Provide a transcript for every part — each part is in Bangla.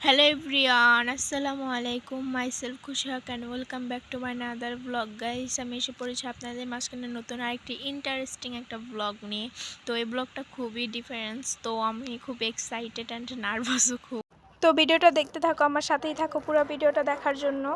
Hello everyone, Assalamu alaikum. Myself Kushak and welcome back to my another vlog guys. আমি এসে পড়েছি আপনাদের মাঝখানে নতুন আরেকটি ইন্টারেস্টিং একটা ব্লগ নিয়ে। তো এই ব্লগটা খুবই ডিফারেন্স, তো আমি খুব এক্সাইটেড অ্যান্ড নার্ভাসও খুব। তো ভিডিওটা দেখতে থাকো, আমার সাথেই থাকো পুরো ভিডিওটা দেখার জন্য।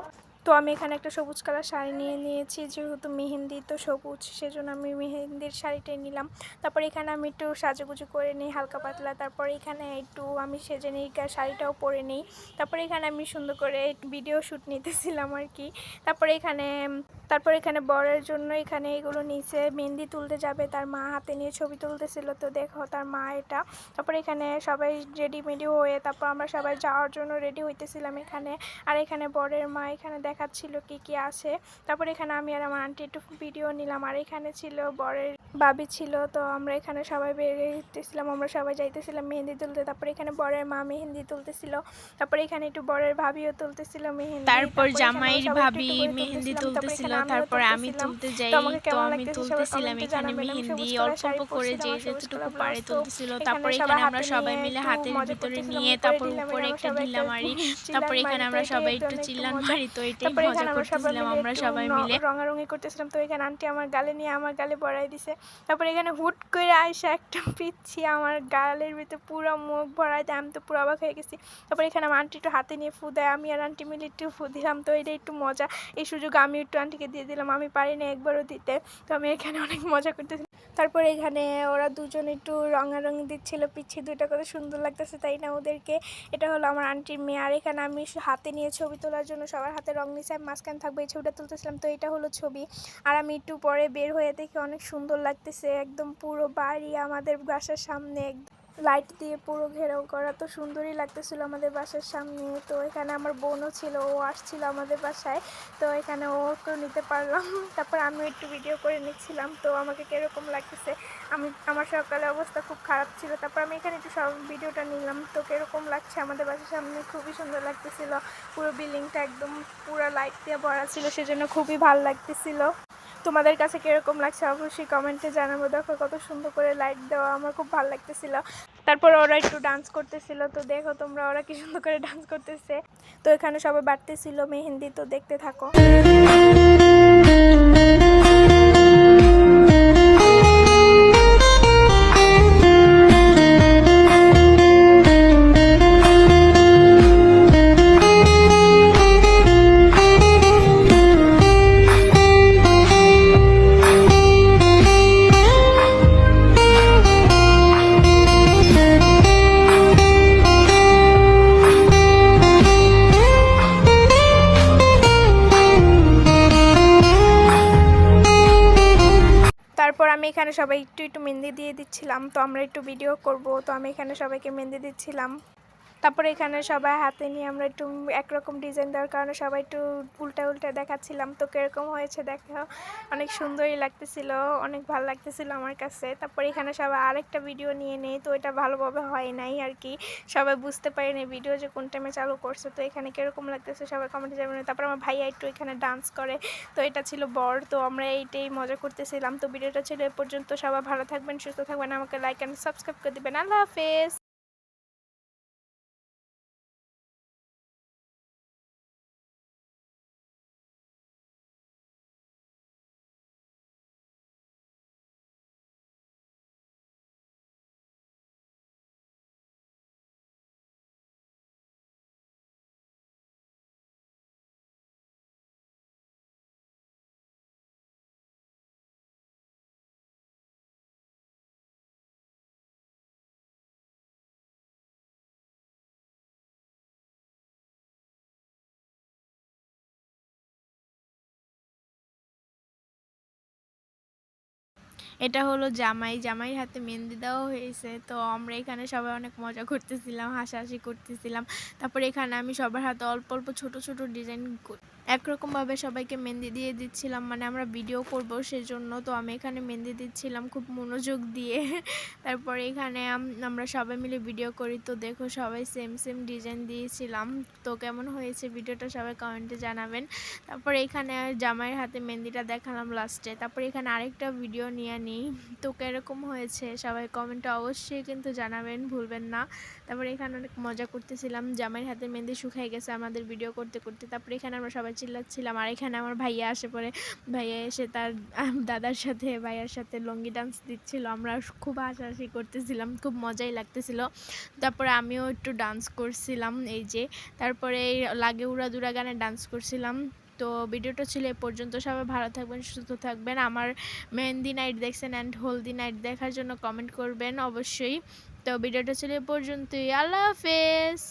তো আমি এখানে একটা সবুজ কালার শাড়ি নিয়েছি, যেহেতু মেহেন্দি তো সবুজ, সেজন্য আমি মেহেন্দির শাড়িটাই নিলাম। তারপর এখানে আমি একটু সাজুগুজু করে নিই হালকা পাতলা। তারপর এখানে একটু আমি সেজে নিই, শাড়িটাও পরে নিই। তারপরে এখানে আমি সুন্দর করে ভিডিও শ্যুট নিতেছিলাম আর কি। তারপর এখানে বরের জন্য এখানে এগুলো নিচে মেহেন্দি তুলতে যাবে, তার মা হাতে নিয়ে ছবি তুলতেছিল। তো দেখো তার মা এটা। তারপর এখানে সবাই রেডি হয়ে তারপর আমরা সবাই যাওয়ার জন্য রেডি হইতেছিলাম এখানে। আর এখানে বরের মা এখানে দেখাচ্ছিল কি আছে। তারপর এখানে আমি আর আমার আন্টি একটু ভিডিও নিলাম। আর এখানে ছিল বরের ভাবি ছিল। তো আমরা এখানে সবাই বেরিয়েছিলাম, আমরা সবাই যাইতেছিলাম মেহেন্দি তুলতে। তারপর এখানে বরের মা মেহেন্দি তুলতেছিল। তারপর এখানে একটু বরের ভাবিও তুলতেছিল মেহেন্দি। তারপর জামাইয়ের ভাবি মেহেন্দি তুলতেছিল। তারপর আমি তুলতে যাই, তো আমি তুলতেছিলাম এখানে মেহেন্দি অল্প অল্প করে যে যেটুকু পারে তুলতেছিল। তারপর এখানে আমরা সবাই মিলে হাতের ভিতরে নিয়ে তারপর উপরে একটা ঢিলা মারি। তারপর এখানে আমরা সবাই একটু চিল্লান মারি। তো এটাই মজা করতেছিলাম আমরা সবাই মিলে, রঙারঙি করতেছিলাম। তো এখানে আন্টি আমার গালে নিয়ে আমার গালে বড়াই দিছে। তারপর এখানে হুট করে আইসা একটা পিচ্ছি আমার গালের ভিতরে পুরো মুখ ভরাই দেয়, আমি তো পুরো অবাক হয়ে গেছি। তারপর এখানে আমার আন্টি একটু হাতে নিয়ে ফু দেয়, আমি আর আন্টি মিলে একটু ফু দিলাম। তো এটা একটু মজা, এই সুযোগ আমি একটু আন্টিকে দিয়ে দিলাম, আমি পারি না একবারও দিতে। তো আমি এখানে অনেক মজা করতেছি। তারপর এখানে ওরা দুজন একটু রঙারঙি দিচ্ছিল, পিচ্ছি দুইটা কত সুন্দর লাগতেছে তাই না ওদেরকে। এটা হলো আমার আন্টির মেয়ে। আর এখানে আমি হাতে নিয়ে ছবি তোলার জন্য সবার হাতে রং নিচে আমি মাঝখানে থাকবো, এই ছবিটা তুলতেছিলাম। তো এটা হলো ছবি। আর আমি একটু পরে বের হয়ে দেখি অনেক সুন্দর লাগতেছে, একদম পুরো বাড়ি আমাদের বাসার সামনে লাইট দিয়ে পুরো ঘেরাও করা। তো সুন্দরই লাগতেছিল আমাদের বাসার সামনে। তো এখানে আমার বোনও ছিল, ও আসছিল আমাদের বাসায়। তো এখানে ওকেও নিতে পারলাম। তারপর আমি একটু ভিডিও করে নিচ্ছিলাম। তো আমাকে কীরকম লাগতেছে, আমার সকালে অবস্থা খুব খারাপ ছিল। তারপর আমি এখানে একটু সব ভিডিওটা নিলাম। তো কীরকম লাগছে আমাদের বাসার সামনে, খুবই সুন্দর লাগতেছিল। পুরো বিল্ডিংটা একদম পুরো লাইট দিয়ে ভরা ছিল, সেজন্য খুবই ভালো লাগতেছিল। তোমাদের কাছে কীরকম লাগছে অবশ্যই কমেন্টে জানাবো। দেখো কত সুন্দর করে লাইট দেওয়া, আমার খুব ভালো লাগতেছিল। তারপর ওরা একটু ডান্স করতেছিল। তো দেখো তোমরা ওরা কি সুন্দর করে ডান্স করতেছে। তো এখানে সবাই বাড়তেছিল মেহেন্দি, তো দেখতে থাকো। তারপর আমি এখানে সবাই একটু মেহেন্দি দিয়ে দিচ্ছিলাম। তো আমরা একটু ভিডিও করব, তো আমি এখানে সবাইকে মেহেন্দি দিচ্ছিলাম। তারপরে এখানে সবাই হাতে নিয়ে আমরা একটু একরকম ডিজাইন দেওয়ার কারণে সবাই একটু উল্টা দেখাচ্ছিলাম। তো কীরকম হয়েছে দেখো, অনেক সুন্দরই লাগতেছিল, অনেক ভালো লাগতেছিল আমার কাছে। তারপরে এখানে সবাই আরেকটা ভিডিও নিয়ে নেই, তো এটা ভালোভাবে হয় নাই আর কি, সবাই বুঝতে পারেনি ভিডিও যে কোন টাইমে চালু করছে। তো এখানে কীরকম লাগতেছে সবাই কমেন্টে জানাবেন। তারপর আমার ভাইয়া একটু এখানে ডান্স করে, তো এটা ছিল বর। তো আমরা এইটাই মজা করতেছিলাম। তো ভিডিওটা ছিল এ পর্যন্ত, সবাই ভালো থাকবেন, সুস্থ থাকবেন, আমাকে লাইক অ্যান্ড সাবস্ক্রাইব করে দিবেন। আল্লাহ হাফেজ। এটা হলো জামাইয়ের হাতে মেহেন্দি দেওয়া হয়েছে। তো আমরা এখানে সবাই অনেক মজা করতেছিলাম, হাসাহাসি করতেছিলাম। তারপরে এখানে আমি সবার হাতে অল্প অল্প ছোট ছোট ডিজাইন একরকমভাবে সবাইকে মেহেন্দি দিয়ে দিচ্ছিলাম, মানে আমরা ভিডিও করব সেজন্য। তো আমি এখানে মেহেন্দি দিচ্ছিলাম খুব মনোযোগ দিয়ে। তারপরে এখানে আমরা সবাই মিলে ভিডিও করি। তো দেখো সবাই সেম ডিজাইন দিয়েছিলাম। তো কেমন হয়েছে ভিডিওটা সবাই কমেন্টে জানাবেন। তারপরে এখানে জামাইয়ের হাতে মেহেন্দিটা দেখালাম লাস্টে। তারপরে এখানে আরেকটা ভিডিও নিয়ে হয়নি। তো কিরকম হয়েছে সবাই কমেন্টে অবশ্যই কিন্তু জানাবেন, ভুলবেন না। তারপরে এখানে অনেক মজা করতেছিলাম, জামাইয়ের হাতে মেহেন্দি শুকাই গেছে আমাদের ভিডিও করতে করতে। তারপরে এখানে আমরা সবাই চিল্লাচ্ছিলাম, আর এখানে আমার ভাইয়া আসে পড়ে, ভাইয়া এসে তার দাদার সাথে ভাইয়ার সাথে লঙ্গি ডান্স দিচ্ছিল। আমরা খুব হাসাহাসি করতেছিলাম, খুব মজাই লাগতেছিল। তারপরে আমিও একটু ডান্স করছিলাম এই যে, তারপরে এই লাগে উড়া দুরা গানে ডান্স করছিলাম। তো ভিডিওটা ছিল এ পর্যন্ত। সবাই ভালো থাকবেন, সুস্থ থাকবেন। আমার মেহেন্দি নাইট দেখছেন অ্যান্ড হলদি নাইট দেখার জন্য কমেন্ট করবেন অবশ্যই। তো ভিডিওটা ছিল এ পর্যন্তই। আল্লাহ হাফেজ।